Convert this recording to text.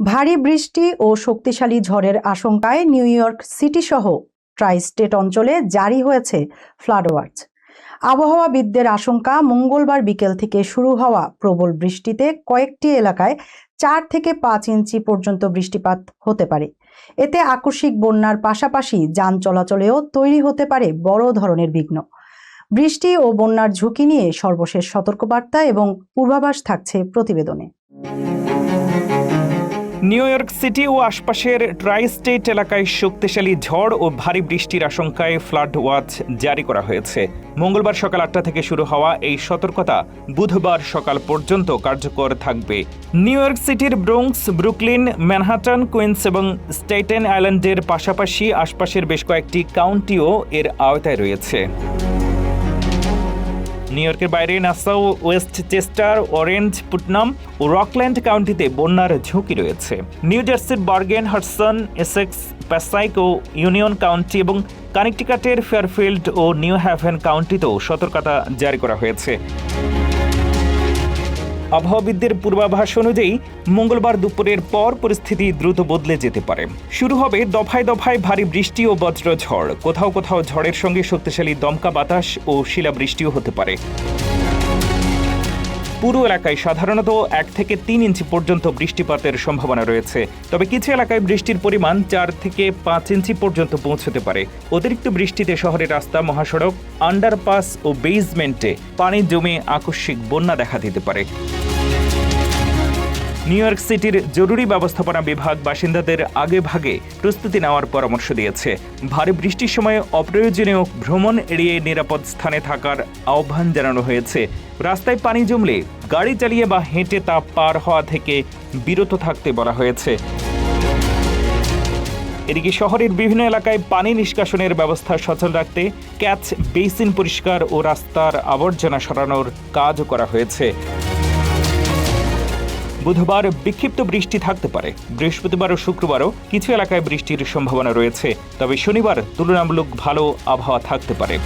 ভারী বৃষ্টি ও শক্তিশালী ঝড়ের আশঙ্কায় নিউ ইয়র্ক সিটি সহ ট্রাই স্টেট অঞ্চলে জারি হয়েছে ফ্লাড ওয়াচ। আবহাওয়াবিদদের আশঙ্কা, মঙ্গলবার বিকেল থেকে শুরু হওয়া প্রবল বৃষ্টিতে কয়েকটি এলাকায় 4 থেকে 5 ইঞ্চি পর্যন্ত বৃষ্টিপাত হতে পারে। এতে আকস্মিক বন্যার পাশাপাশি যান চলাচলেও তৈরি হতে পারে বড় ধরনের বিঘ্ন। বৃষ্টি ও বন্যার ঝুঁকি নিয়ে সর্বশেষ সতর্কবার্তা এবং পূর্বাভাস থাকছে প্রতিবেদনে। নিউ ইয়র্ক সিটি ও আশপাশের ট্রাই স্টেট এলাকায় শক্তিশালী ঝড় ও ভারী বৃষ্টির আশঙ্কায় ফ্লাড ওয়াচ জারি করা হয়েছে। মঙ্গলবার সকাল 8টা থেকে শুরু হওয়া এই সতর্কতা বুধবার সকাল পর্যন্ত কার্যকর থাকবে। নিউ ইয়র্ক সিটির ব্রোঙ্কস, ব্রুকলিন, ম্যানহাটন, কুইন্স এবং স্টেটেন আইল্যান্ডের পাশাপাশি আশপাশের বেশ কয়েকটি কাউন্টিও এর আওতায় রয়েছে। নিউ ইয়র্কের বাইরে নাসাউ, ওয়েস্ট চেস্টার, অরেঞ্জ, পুটনাম ও রকল্যান্ড কাউন্টিতে বন্যার ঝুঁকি রয়েছে। নিউ জার্সির বার্গেন, হাডসন, এসেক্স, প্যাসাইক ও ইউনিয়ন কাউন্টি এবং কানেকটিকাটের ফেয়ারফিল্ড ও নিউ হ্যাভেন কাউন্টিতেও সতর্কতা জারি করা হয়েছে। আবহাওয়াবিদদের পূর্বাভাস অনুযায়ী মঙ্গলবার দুপুরের পর পরিস্থিতি দ্রুত বদলে যেতে পারে। শুরু হবে দফায় দফায় ভারী বৃষ্টি ও বজ্রঝড়। কোথাও কোথাও ঝড়ের সঙ্গে শক্তিশালী দমকা বাতাস ও শিলাবৃষ্টিও হতে পারে। পুরো এলাকায় সাধারণত 1 থেকে 3 ইঞ্চি পর্যন্ত বৃষ্টিপাতের সম্ভাবনা রয়েছে, তবে কিছু এলাকায় বৃষ্টির পরিমাণ 4 থেকে 5 ইঞ্চি পর্যন্ত পৌঁছতে পারে। অতিরিক্ত বৃষ্টিতে শহরের রাস্তা, মহাসড়ক, আন্ডারপাস ও বেসমেন্টে পানি জমে আকস্মিক বন্যা দেখা দিতে পারে। নিউ ইয়র্ক সিটির জরুরি ব্যবস্থাপনা বিভাগ বাসিন্দাদের আগেভাগে প্রস্তুতি নেওয়ার পরামর্শ দিয়েছে। ভারী বৃষ্টির সময় অপ্রয়োজনীয় ভ্রমণ এড়িয়ে নিরাপদ স্থানে থাকার আহ্বান জানানো হয়েছে। রাস্তায় পানি জমলে গাড়ি চালিয়ে বা হেঁটে তা পার হওয়া থেকে বিরত থাকতে বলা হয়েছে। এদিকে শহরের বিভিন্ন এলাকায় পানি নিষ্কাশনের ব্যবস্থা সচল রাখতে ক্যাচ বেসিন পরিষ্কার ও রাস্তার আবর্জনা সরানোর কাজও করা হয়েছে। বুধবার বিক্ষিপ্ত বৃষ্টি থাকতে পারে। বৃহস্পতিবার ও শুক্রবারও কিছু এলাকায় বৃষ্টির সম্ভাবনা রয়েছে, তবে শনিবার তুলনামূলক ভালো আবহাওয়া থাকতে পারে।